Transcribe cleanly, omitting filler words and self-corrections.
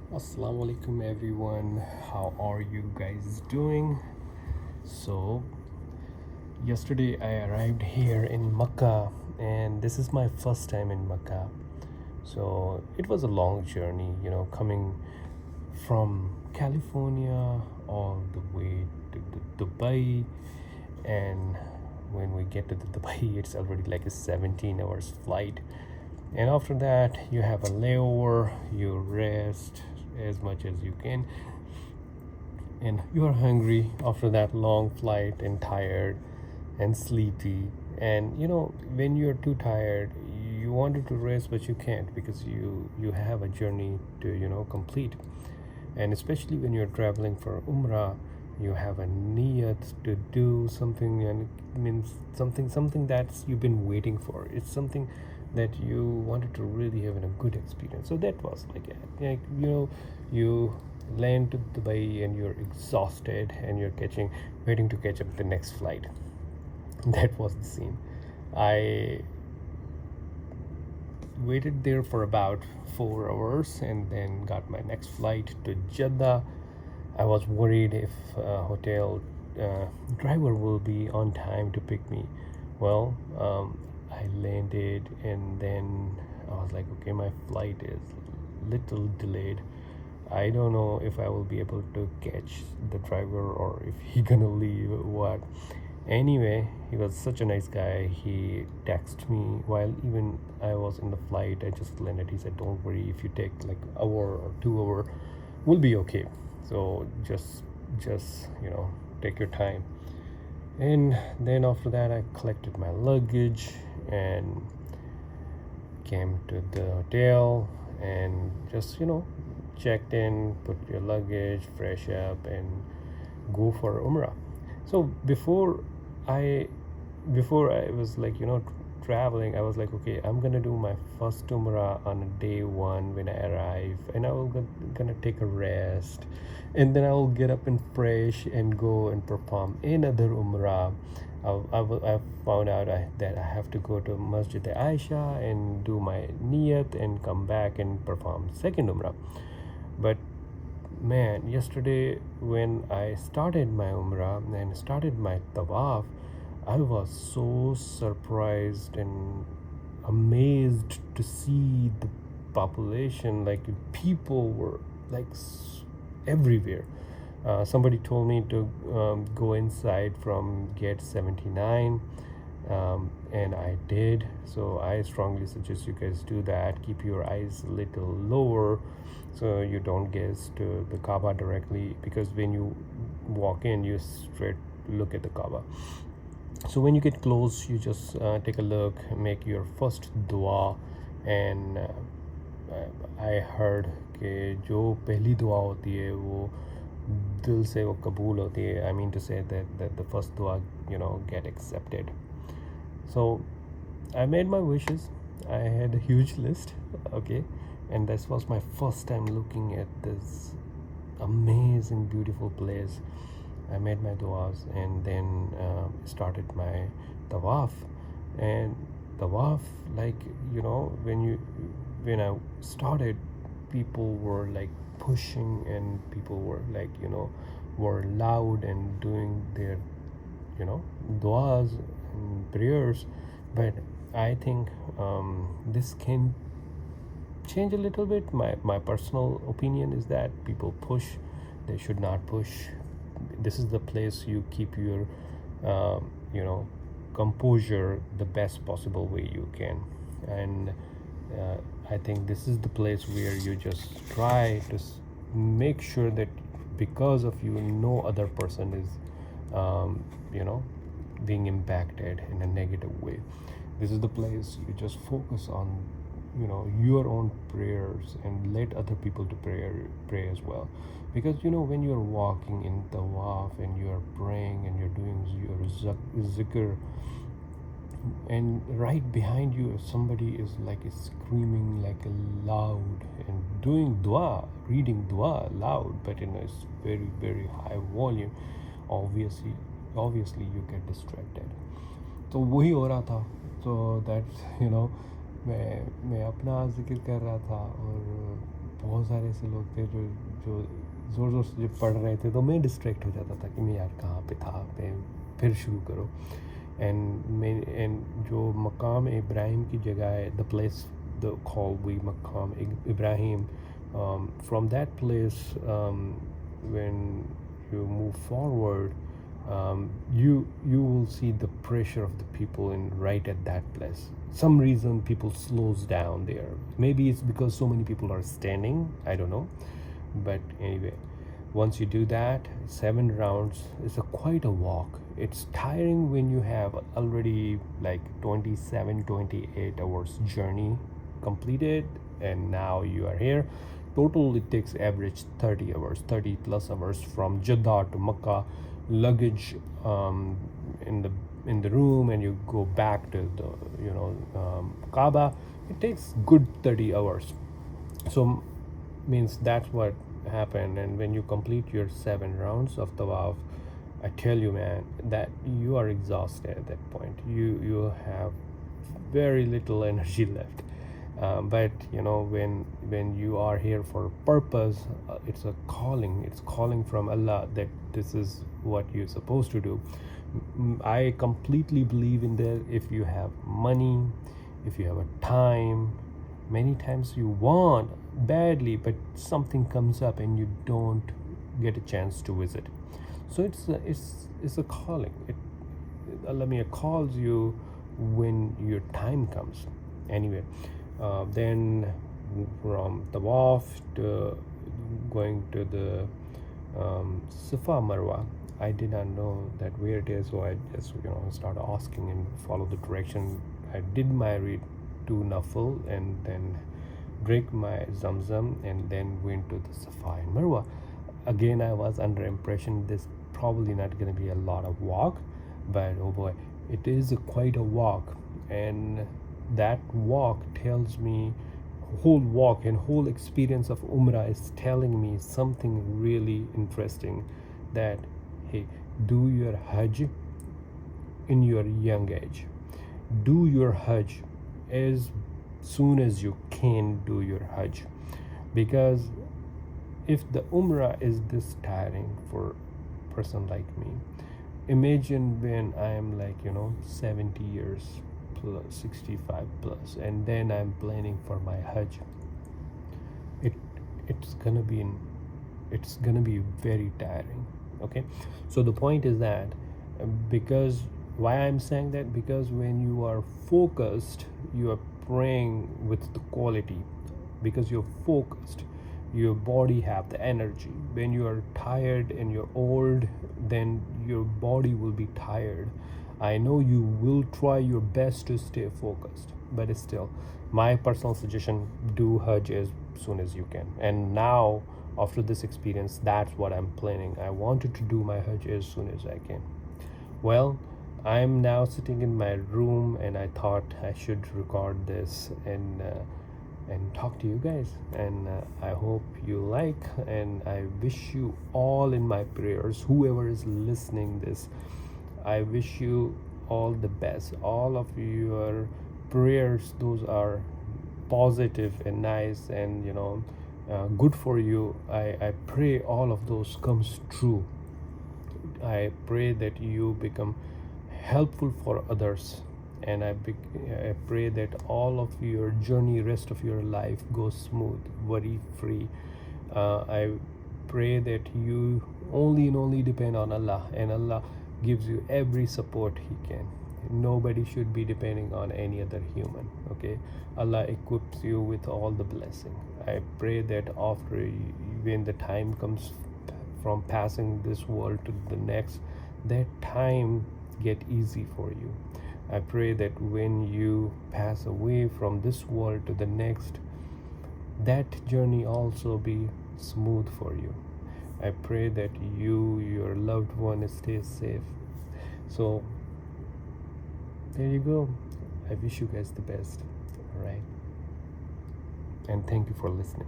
Assalamu alaikum everyone. How are you guys doing? So, yesterday I arrived here in Makkah and this is my first time in Makkah. So, it was a long journey, coming from California all the way to Dubai, and when we get to the Dubai it's already like a 17 hours flight, and after that you have a layover, you rest as much as you can, and you are hungry after that long flight and tired and sleepy. And when you're too tired, you wanted to rest but you can't because you have a journey to complete. And especially when you're traveling for Umrah, you have a niyat to do something, and it means something that's you've been waiting for. It's something that you wanted to really have a good experience. So that was like you land to Dubai and you're exhausted and you're waiting to catch up the next flight. That was the scene. I waited there for about 4 hours and then got my next flight to Jeddah. I was worried if hotel driver will be on time to pick me. Well, I landed and then I was like, okay, my flight is little delayed. I don't know if I will be able to catch the driver or if he gonna leave or what. Anyway, he was such a nice guy. He texted me while even I was in the flight. I just landed. He said, "Don't worry. If you take like hour or 2 hour, we'll be okay. So just take your time." And then after that, I collected my luggage and came to the hotel and just checked in, put your luggage, fresh up, and go for Umrah. So I before I was like traveling, I was like, okay, I'm gonna do my first Umrah on day one when I arrive, and I will gonna take a rest, and then I will get up and fresh and go and perform another Umrah. I found out that I have to go to Masjid Aisha and do my niyat and come back and perform second Umrah. But man, yesterday when I started my Umrah and started my Tawaf, I was so surprised and amazed to see the population. Like people were like everywhere. Somebody told me to go inside from gate 79, and I did. So I strongly suggest you guys do that. Keep your eyes a little lower so you don't gaze to the Kaaba directly, because when you walk in, you straight look at the Kaaba. So when you get close, you just take a look, make your first dua, and I heard कि जो पहली दुआ होती है वो दिल से वो कबूल होती है. I mean to say that the first dua get accepted. So I made my wishes. I had a huge list, okay, and this was my first time looking at this amazing, beautiful place. I made my duas and then started my tawaf. And tawaf, like when I started, people were like pushing, and people were like were loud and doing their duas and prayers. But I think this can change a little bit. My personal opinion is that people push, they should not push. This is the place you keep your you know composure the best possible way you can. And I think this is the place where you just try to make sure that because of you, no other person is um, you know being impacted in a negative way. This is the place you just focus on your own prayers and let other people to pray as well. Because when you're walking in tawaf and you're praying and you're doing your zikr, and right behind you somebody is like screaming like loud and doing dua, reading dua loud, but in a very very high volume, obviously you get distracted. तो वही हो रहा था. तो that's मैं अपना जिक्र कर रहा था, और बहुत सारे ऐसे लोग थे जो जो ज़ोर ज़ोर से जब पढ़ रहे थे तो मैं डिस्ट्रैक्ट हो जाता था कि मैं यार कहाँ पे था, मैं फिर शुरू करो। एंड जो मकाम इब्राहिम की जगह है, the place they call we Maqam Ibrahim, from that place, when you move forward, you will see the pressure of the people in right at that place. Some reason people slows down there. Maybe it's because so many people are standing, I don't know. But anyway, once you do that 7 rounds, it's a quite a walk. It's tiring when you have already like 27-28 hours journey completed, and now you are here. Total it takes average 30 hours, 30 plus hours from Jeddah to Makkah. Luggage in the room, and you go back to the Kaaba. It takes good 30 hours. So means that's what happened. And when you complete your 7 rounds of tawaf, I tell you, man, that you are exhausted at that point. You have very little energy left. But when you are here for a purpose, it's a calling. It's calling from Allah that this is what you're supposed to do. I completely believe in that. If you have money, if you have a time, many times you want badly, but something comes up and you don't get a chance to visit. So it's a calling. Allah Mia calls you when your time comes. Anyway, then from Tawaf to going to the Safa Marwa, I did not know that where it is, so I just started asking and follow the direction. I did my read to Nafil and then drank my Zamzam and then went to the Safa and Marwa. Again, I was under impression this probably not going to be a lot of walk, but oh boy, it is quite a walk. And that walk tells me, whole walk and whole experience of Umrah is telling me something really interesting, that hey, do your Hajj in your young age. Do your Hajj as soon as you can do your Hajj, because if the Umrah is this tiring for a person like me, imagine when I am like 70 years plus, 65 plus, and then I'm planning for my Hajj. it it's gonna be very tiring. Okay, so the point is that because why I'm saying that, because when you are focused, you are praying with the quality. Because you're focused, your body have the energy. When you are tired and you're old, then your body will be tired. I know you will try your best to stay focused, but still, my personal suggestion, do Hajj as soon as you can. And now after this experience, that's what I'm planning. I wanted to do my Hajj as soon as I can. Well, I'm now sitting in my room and I thought I should record this and talk to you guys. And I hope you like, and I wish you all in my prayers, whoever is listening this. I wish you all the best. All of your prayers, those are positive and nice and good for you. I pray all of those comes true. I pray that you become helpful for others, and I pray that all of your journey, rest of your life, goes smooth, worry free. I pray that you only and only depend on Allah, and Allah gives you every support He can. Nobody should be depending on any other human. Okay, Allah equips you with all the blessing. I pray that when the time comes from passing this world to the next, that time get easy for you. I pray that when you pass away from this world to the next, that journey also be smooth for you. I pray that your loved one stays safe. So there you go. I wish you guys the best. All right, and thank you for listening.